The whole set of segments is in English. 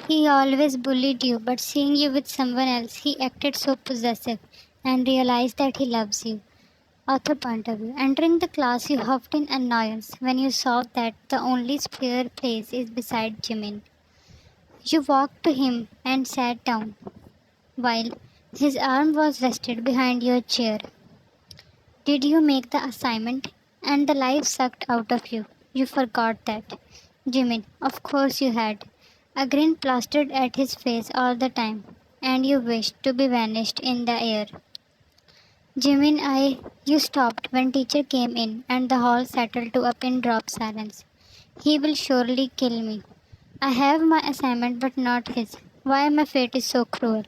He always bullied you, but seeing you with someone else, he acted so possessive and realized that he loves you. Author point of view. Entering the class, you huffed in annoyance when you saw that the only spare place is beside Jimin. You walked to him and sat down, while his arm was rested behind your chair. Did you make the assignment? And the life sucked out of you. You forgot that. Jimin, of course you had. A grin plastered at his face all the time, and you wished to be vanished in the air. Jimin, you stopped when teacher came in and the hall settled to a pin drop silence. He will surely kill me. I have my assignment but not his. Why my fate is so cruel.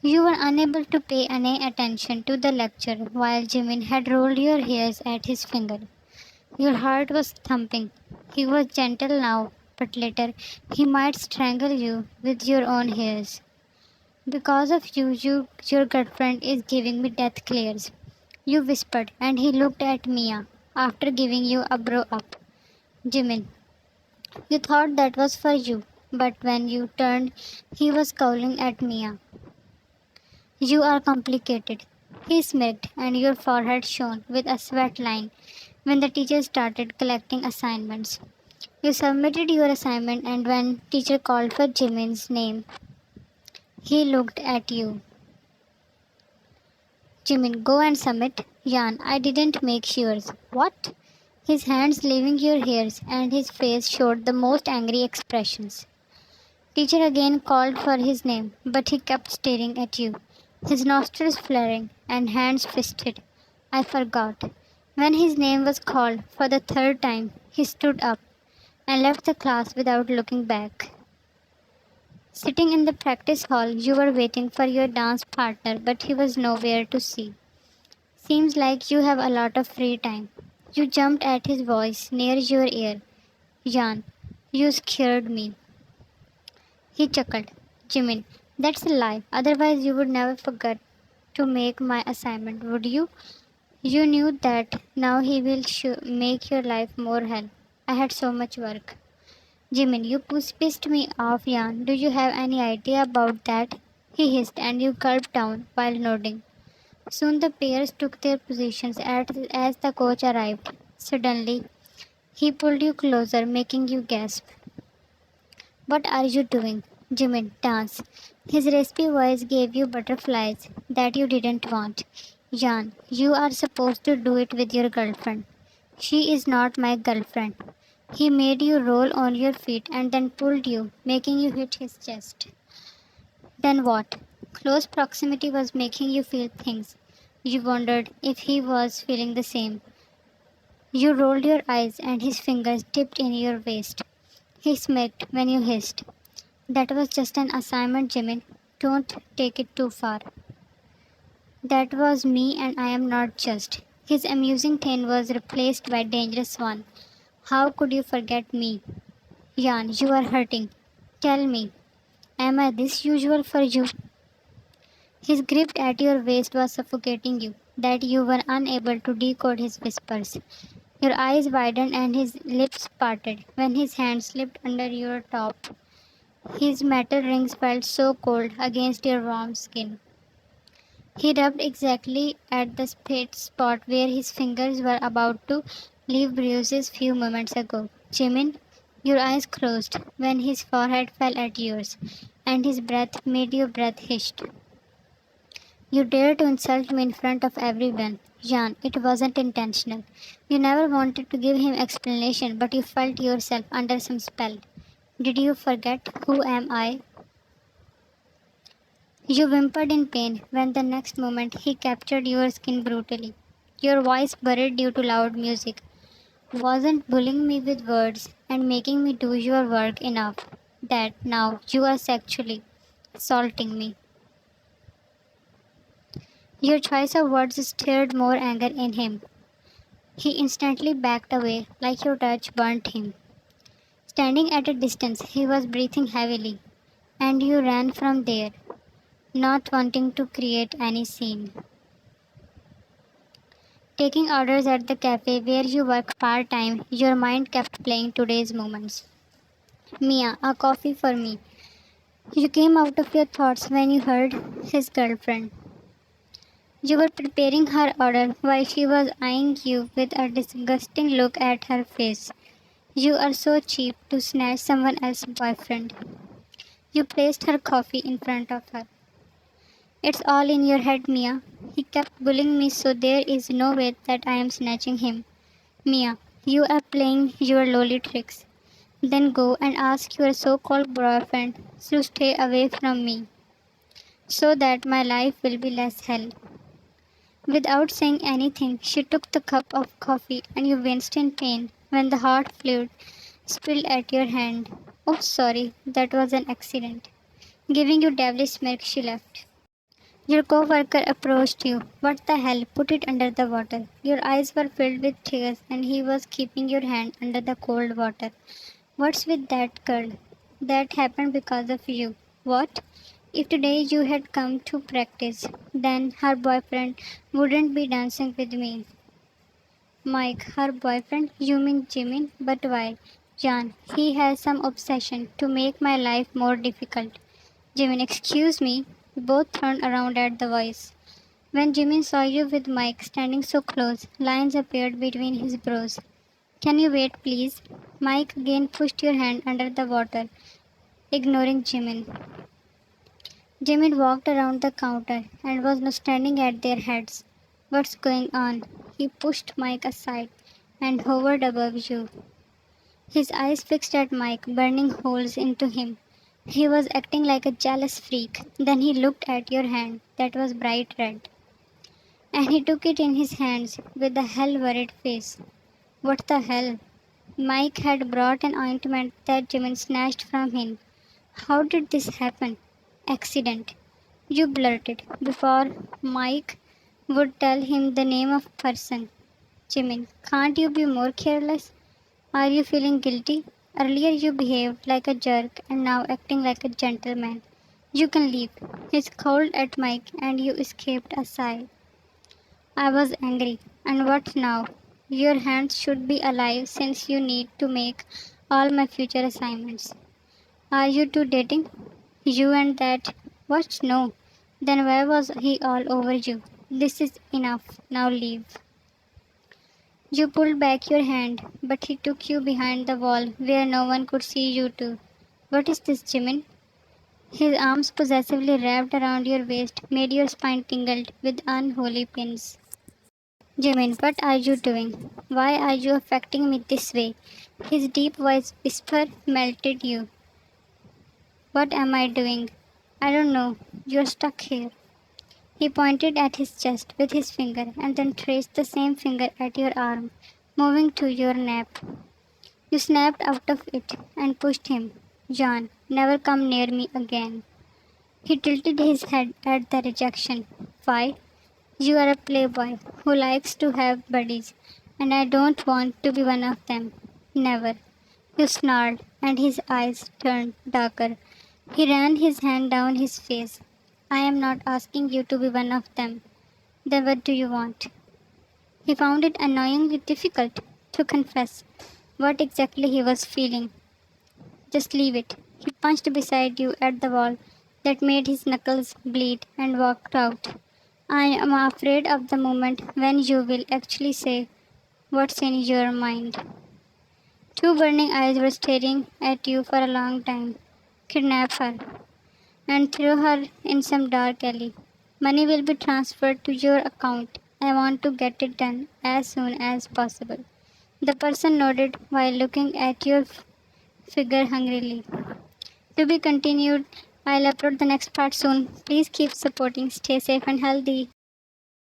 You were unable to pay any attention to the lecture while Jimin had rolled your hairs at his finger. Your heart was thumping. He was gentle now, but later he might strangle you with your own hairs. Because of your girlfriend is giving me death glares. You whispered, and he looked at Mia after giving you a bro up. Jimin, you thought that was for you, but when you turned, he was scowling at Mia. You are complicated. He smirked, and your forehead shone with a sweat line when the teacher started collecting assignments. You submitted your assignment, and when teacher called for Jimin's name, he looked at you. Jimin, go and submit. Yan, I didn't make yours. What? His hands leaving your hairs, and his face showed the most angry expressions. Teacher again called for his name, but he kept staring at you, his nostrils flaring and hands fisted. I forgot. When his name was called for the third time, he stood up and left the class without looking back. Sitting in the practice hall, you were waiting for your dance partner, but he was nowhere to see. Seems like you have a lot of free time. You jumped at his voice near your ear. Jan, you scared me. He chuckled. Jimin, that's a lie. Otherwise, you would never forget to make my assignment, would you? You knew that. Now he will make your life more hell. I had so much work. Jimin, you pissed me off, Jan. Do you have any idea about that? He hissed, and you gulped down while nodding. Soon the pairs took their positions as the coach arrived. Suddenly, he pulled you closer, making you gasp. What are you doing? Jimin, dance. His raspy voice gave you butterflies that you didn't want. Jan, you are supposed to do it with your girlfriend. She is not my girlfriend. He made you roll on your feet and then pulled you, making you hit his chest. Then what? Close proximity was making you feel things. You wondered if he was feeling the same. You rolled your eyes and his fingers dipped in your waist. He smirked when you hissed. That was just an assignment, Jimin. Don't take it too far. That was me and I am not just. His amusing tone was replaced by dangerous one. How could you forget me? Jan, you are hurting. Tell me, am I this usual for you? His grip at your waist was suffocating you, that you were unable to decode his whispers. Your eyes widened and his lips parted when his hand slipped under your top. His metal rings felt so cold against your warm skin. He rubbed exactly at the spot where his fingers were about to leave bruises few moments ago. Jimin, your eyes closed when his forehead fell at yours, and his breath made your breath hissed. You dared to insult me in front of everyone. Jan, it wasn't intentional. You never wanted to give him explanation, but you felt yourself under some spell. Did you forget who am I? You whimpered in pain when the next moment he captured your skin brutally. Your voice buried due to loud music. Wasn't bullying me with words and making me do your work enough that now you are sexually assaulting me. Your choice of words stirred more anger in him. He instantly backed away like your touch burnt him. Standing at a distance, he was breathing heavily, and you ran from there, not wanting to create any scene. Taking orders at the cafe where you work part-time, your mind kept playing today's moments. Mia, a coffee for me. You came out of your thoughts when you heard his girlfriend. You were preparing her order while she was eyeing you with a disgusting look at her face. You are so cheap to snatch someone else's boyfriend. You placed her coffee in front of her. It's all in your head, Mia. He kept bullying me, so there is no way that I am snatching him. Mia, you are playing your lolly tricks. Then go and ask your so called boyfriend to stay away from me so that my life will be less hell. Without saying anything, she took the cup of coffee and you winced in pain when the hot fluid spilled at your hand. Oh, sorry, that was an accident. Giving you devilish smirk, she left. Your co-worker approached you. What the hell? Put it under the water. Your eyes were filled with tears and he was keeping your hand under the cold water. What's with that girl? That happened because of you. What? If today you had come to practice, then her boyfriend wouldn't be dancing with me. Mike, her boyfriend? You mean Jimin? But why? Jan, he has some obsession to make my life more difficult. Jimin, excuse me. We both turned around at the voice. When Jimin saw you with Mike standing so close, lines appeared between his brows. Can you wait, please? Mike again pushed your hand under the water, ignoring Jimin. Jimin walked around the counter and was now standing at their heads. What's going on? He pushed Mike aside and hovered above you. His eyes fixed at Mike, burning holes into him. He was acting like a jealous freak. Then he looked at your hand that was bright red, and he took it in his hands with a hell worried face. What the hell? Mike had brought an ointment that Jimin snatched from him. How did this happen? Accident, you blurted, before Mike would tell him the name of person. Jimin, can't you be more careless? Are you feeling guilty? Earlier you behaved like a jerk and now acting like a gentleman. You can leave. He scowled at Mike and you escaped a sigh. I was angry. And what now? Your hands should be alive since you need to make all my future assignments. Are you two dating? You and that? What? No. Then why was he all over you? This is enough. Now leave. You pulled back your hand, but he took you behind the wall where no one could see you two. What is this, Jimin? His arms possessively wrapped around your waist made your spine tingled with unholy pins. Jimin, what are you doing? Why are you affecting me this way? His deep voice whisper melted you. What am I doing? I don't know. You're stuck here. He pointed at his chest with his finger and then traced the same finger at your arm, moving to your nape. You snapped out of it and pushed him. John, never come near me again. He tilted his head at the rejection. Why? You are a playboy who likes to have buddies, and I don't want to be one of them. Never. You snarled, and his eyes turned darker. He ran his hand down his face. I am not asking you to be one of them. Then what do you want? He found it annoyingly difficult to confess what exactly he was feeling. Just leave it. He punched beside you at the wall that made his knuckles bleed and walked out. I am afraid of the moment when you will actually say what's in your mind. Two burning eyes were staring at you for a long time. Kidnap her and throw her in some dark alley. Money will be transferred to your account. I want to get it done as soon as possible. The person nodded while looking at your figure hungrily. To be continued. I'll upload the next part soon. Please keep supporting. Stay safe and healthy.